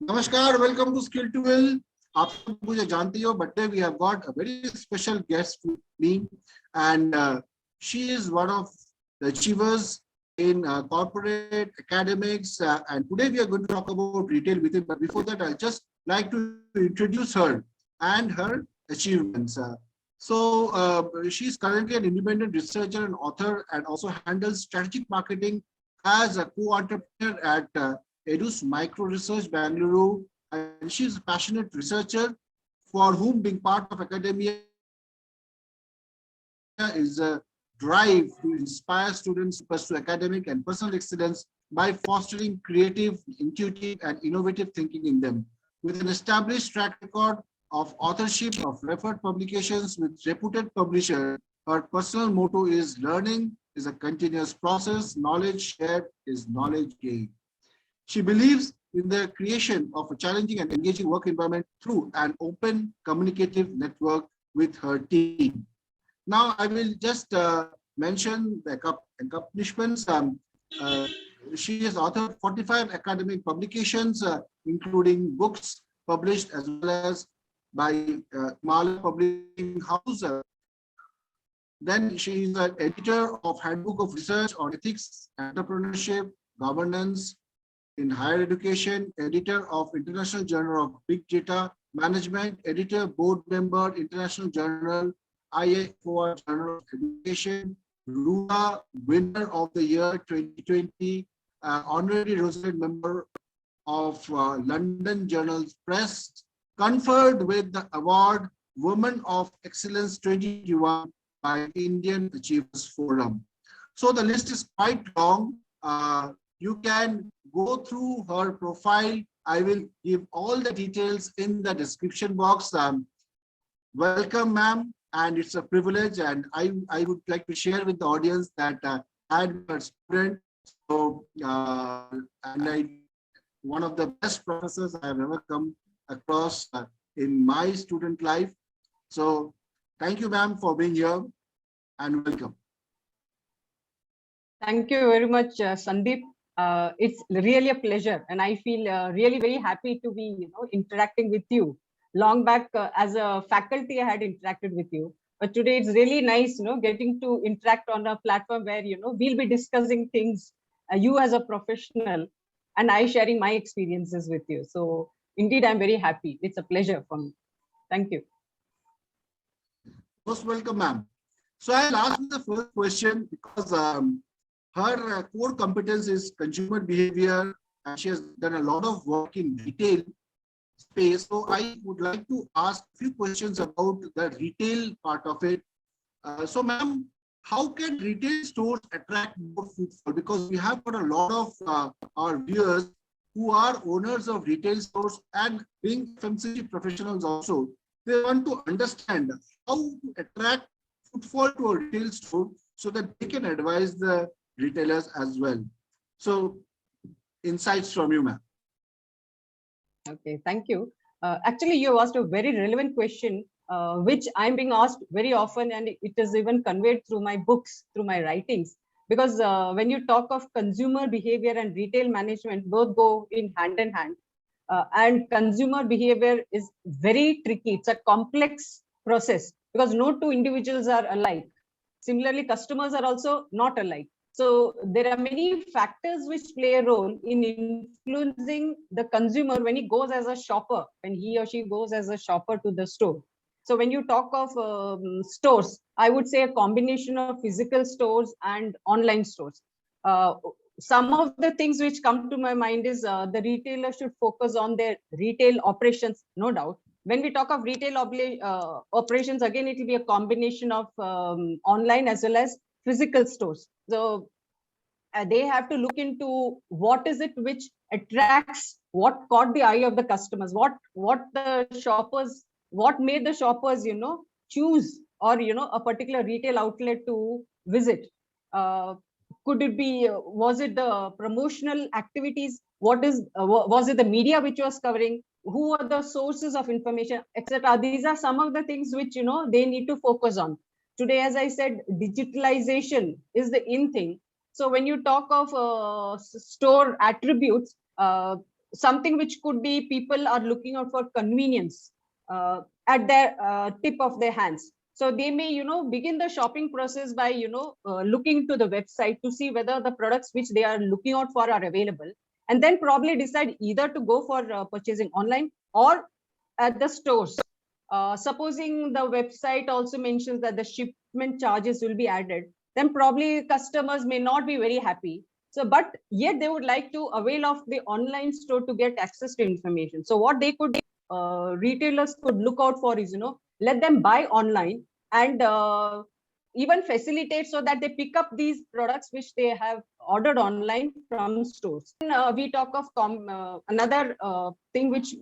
Namaskar, welcome to Skill to Will. आप सब मुझे जानती हो, but today we have got a very special guest with me, and she is one of the achievers in corporate academics. And today we are going to talk about retail with it. But before that, I just like to introduce her and her achievements. She is currently an independent researcher and author, and also handles strategic marketing as a co-entrepreneur at Edus Micro Research, Bangalore, and she's a passionate researcher for whom being part of academia is a drive to inspire students to pursue academic and personal excellence by fostering creative, intuitive, and innovative thinking in them. With an established track record of authorship of referred publications with reputed publishers, her personal motto is learning is a continuous process, knowledge shared is knowledge gained. She believes in the creation of a challenging and engaging work environment through an open communicative network with her team. Now, I will just mention the accomplishments. She has authored 45 academic publications, including books published as well as by Mala Publishing House. Then she is an editor of Handbook of Research on Ethics, Entrepreneurship, Governance in Higher Education, editor of International Journal of Big Data Management, editor, board member, International Journal, IAFOR Journal of Education, RUA winner of the year 2020, honorary Rosalind member of London Journals Press, conferred with the award Women of Excellence 2021 by Indian Achievers Forum. So the list is quite long. You can go through her profile. I will give all the details in the description box. Welcome, ma'am, and it's a privilege. And I would like to share with the audience that I am a student. So, one of the best professors I have ever come across in my student life. So, thank you, ma'am, for being here, and welcome. Thank you very much, Sandeep. It's really a pleasure, and I feel really very happy to be, interacting with you. Long back as a faculty, I had interacted with you, but today it's really nice, getting to interact on a platform where we'll be discussing things. You as a professional, and I sharing my experiences with you. So indeed, I'm very happy. It's a pleasure for me. Thank you. Most welcome, ma'am. So I'll ask you the first question because her core competence is consumer behavior, and she has done a lot of work in retail space. So I would like to ask a few questions about the retail part of it. So, ma'am, how can retail stores attract more footfall? Because we have got a lot of our viewers who are owners of retail stores and being FMCG professionals also. They want to understand how to attract footfall to a retail store so that they can advise the retailers as well. So, insights from you, ma'am. Okay, thank you. Actually, you asked a very relevant question, which I'm being asked very often, and it is even conveyed through my books, through my writings. Because when you talk of consumer behavior and retail management, both go in hand. And consumer behavior is very tricky. It's a complex process because no two individuals are alike. Similarly, customers are also not alike. So there are many factors which play a role in influencing the consumer when he goes as a shopper, when he or she goes as a shopper to the store. So when you talk of stores, I would say a combination of physical stores and online stores. Some of the things which come to my mind is the retailer should focus on their retail operations, no doubt. When we talk of retail operations, again, it will be a combination of online as well as physical stores. So they have to look into what is it which attracts, what caught the eye of the customers, what made the shoppers, choose or, a particular retail outlet to visit. Could it be, was it the promotional activities? Was it the media which was covering? Who are the sources of information, etc.? These are some of the things which, they need to focus on. Today, as I said, digitalization is the in thing. So when you talk of store attributes, something which could be people are looking out for convenience at their tip of their hands. So they may, begin the shopping process by, looking to the website to see whether the products which they are looking out for are available, and then probably decide either to go for purchasing online or at the stores. Supposing the website also mentions that the shipment charges will be added, then probably customers may not be very happy. So, but yet they would like to avail of the online store to get access to information. So what they could, retailers could look out for is, let them buy online and even facilitate so that they pick up these products which they have ordered online from stores. And, we talk of another thing which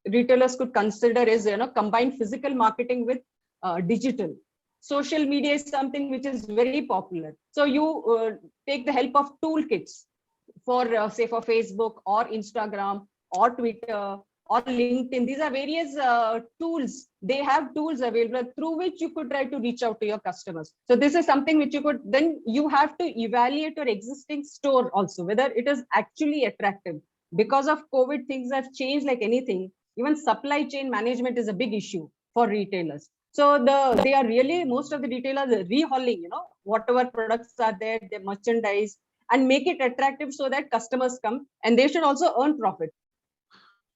retailers could consider is, combine physical marketing with digital. Social media is something which is very popular. So you take the help of toolkits for, say, for Facebook or Instagram or Twitter or LinkedIn. These are various tools. They have tools available through which you could try to reach out to your customers. So this is something which you could, then you have to evaluate your existing store also, whether it is actually attractive. Because of COVID, things have changed like anything. Even supply chain management is a big issue for retailers. So they are really, most of the retailers are rehauling, whatever products are there, their merchandise, and make it attractive so that customers come, and they should also earn profit.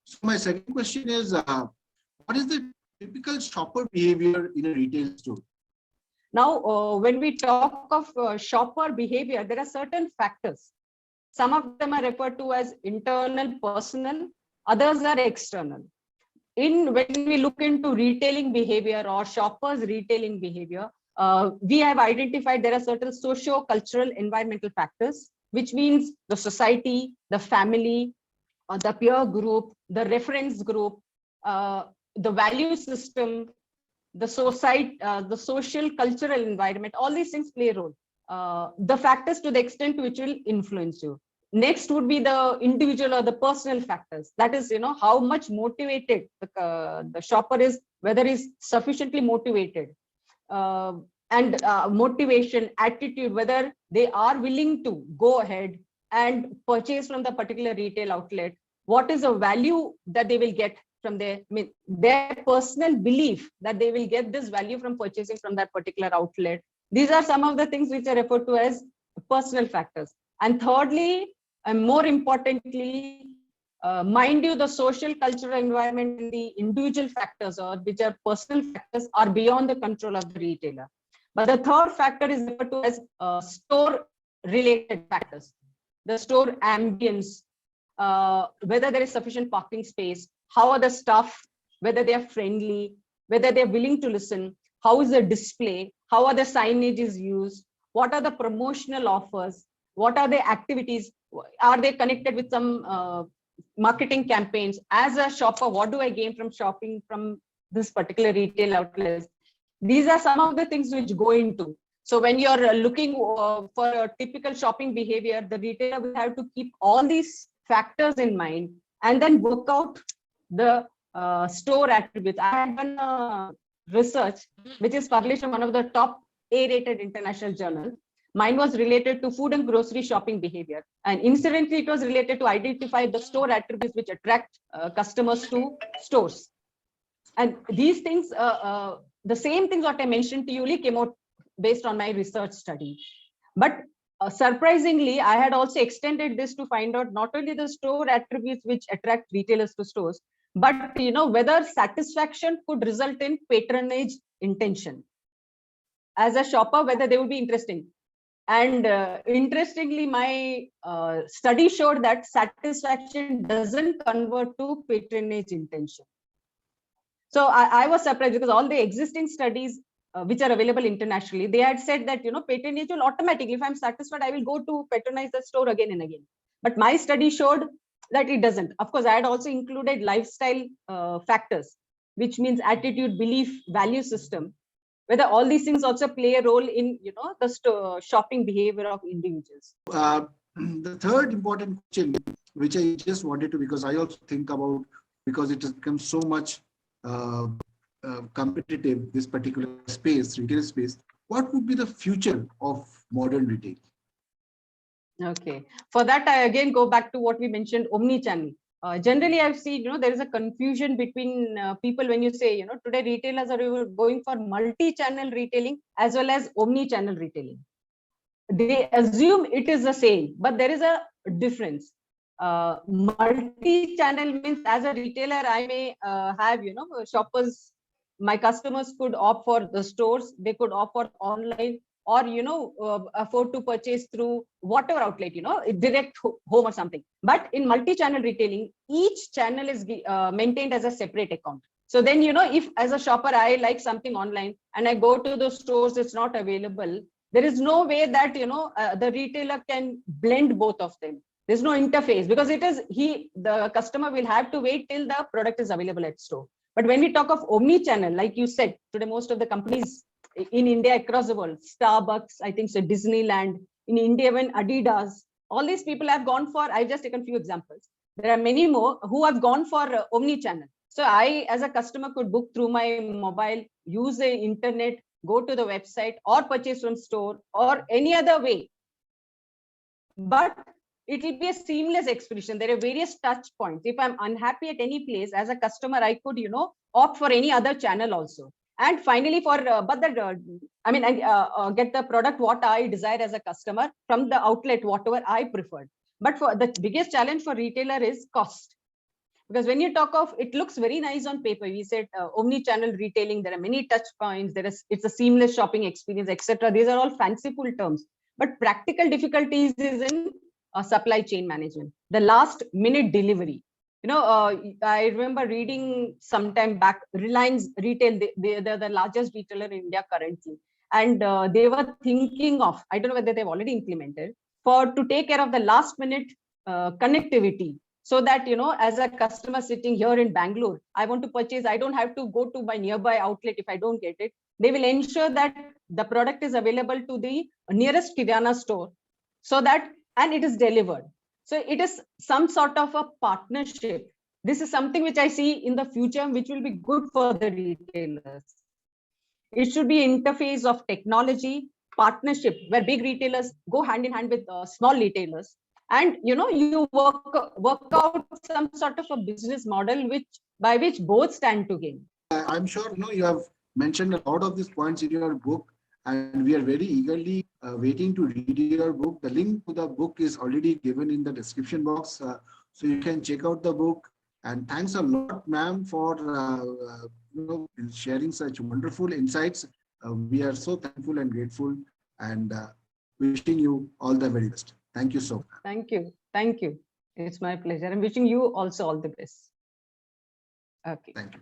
So my second question is, what is the typical shopper behavior in a retail store? Now, when we talk of shopper behavior, there are certain factors. Some of them are referred to as internal, personal, others are external. When we look into retailing behavior or shoppers retailing behavior, we have identified there are certain socio-cultural environmental factors, which means the society, the family, the peer group, the reference group, the value system, the society, the social cultural environment, all these things play a role. The factors to the extent which will influence you. Next would be the individual or the personal factors. That is, how much motivated the shopper is, whether he's sufficiently motivated, and motivation, attitude, whether they are willing to go ahead and purchase from the particular retail outlet. What is the value that they will get from their personal belief that they will get this value from purchasing from that particular outlet. These are some of the things which are referred to as personal factors. And thirdly, and more importantly, mind you, the social cultural environment and the individual factors, or which are personal factors, are beyond the control of the retailer. But the third factor is referred to as store related factors. The store ambience, whether there is sufficient parking space, how are the staff, whether they are friendly, whether they're willing to listen, how is the display, how are the signages used, what are the promotional offers, what are the activities, are they connected with some marketing campaigns? As a shopper, what do I gain from shopping from this particular retail outlet? These are some of the things which go into. So when you're looking for a typical shopping behavior, the retailer will have to keep all these factors in mind and then work out the store attributes. I had done research which is published in one of the top A-rated international journals. Mine was related to food and grocery shopping behavior. And incidentally, it was related to identify the store attributes which attract customers to stores. And these things, the same things what I mentioned to you only came out based on my research study. But surprisingly, I had also extended this to find out not only the store attributes which attract retailers to stores, but whether satisfaction could result in patronage intention. As a shopper, whether they would be interesting. And interestingly, my study showed that satisfaction doesn't convert to patronage intention. So I was surprised because all the existing studies which are available internationally, they had said that patronage will automatically, if I'm satisfied, I will go to patronize the store again and again. But my study showed that it doesn't. Of course, I had also included lifestyle factors, which means attitude, belief, value system. Whether all these things also play a role in the shopping behavior of individuals. The third important question, which I just wanted to, because I also think about, because it has become so much competitive, this particular space, retail space, what would be the future of modern retail? Okay, for that I again go back to what we mentioned, omni-channel. Generally, I've seen, there is a confusion between people when you say, today retailers are going for multi-channel retailing as well as omni-channel retailing. They assume it is the same, but there is a difference. Multi-channel means as a retailer, I may have, shoppers, my customers could opt for the stores, they could opt for online, or, afford to purchase through whatever outlet, direct home or something. But in multi-channel retailing, each channel is maintained as a separate account. So then, if as a shopper, I like something online and I go to the stores, it's not available, there is no way that the retailer can blend both of them. There's no interface, because the customer will have to wait till the product is available at store. But when we talk of omni-channel, like you said, today most of the companies in India, across the world, Starbucks, I think so, Disneyland, in India, when Adidas, all these people have gone for, I've just taken a few examples. There are many more who have gone for omni-channel. So I, as a customer, could book through my mobile, use the internet, go to the website, or purchase from store, or any other way. But it will be a seamless experience. There are various touch points. If I'm unhappy at any place, as a customer, I could, opt for any other channel also. And finally, get the product what I desire as a customer from the outlet, whatever I preferred. But for the biggest challenge for retailer is cost. Because when you talk of, it looks very nice on paper. We said omni-channel retailing, there are many touch points, it's a seamless shopping experience, etc. These are all fanciful terms. But practical difficulties is in supply chain management, the last minute delivery. I remember reading sometime back, Reliance Retail, they're the largest retailer in India currently. And they were thinking of, I don't know whether they've already implemented, to take care of the last minute connectivity. So that, as a customer sitting here in Bangalore, I want to purchase, I don't have to go to my nearby outlet if I don't get it. They will ensure that the product is available to the nearest Kirana store, so that, and it is delivered. So it is some sort of a partnership. This is something which I see in the future, which will be good for the retailers. It should be interface of technology, partnership, where big retailers go hand in hand with small retailers. And you work out some sort of a business model by which both stand to gain. I'm sure you have mentioned a lot of these points in your book, and we are very eagerly waiting to read your book. The link to the book is already given in the description box, so you can check out the book. And thanks a lot, ma'am, for sharing such wonderful insights. We are so thankful and grateful, and wishing you all the very best. Thank you so much. Thank you. Thank you. It's my pleasure. I'm wishing you also all the best. Okay. Thank you.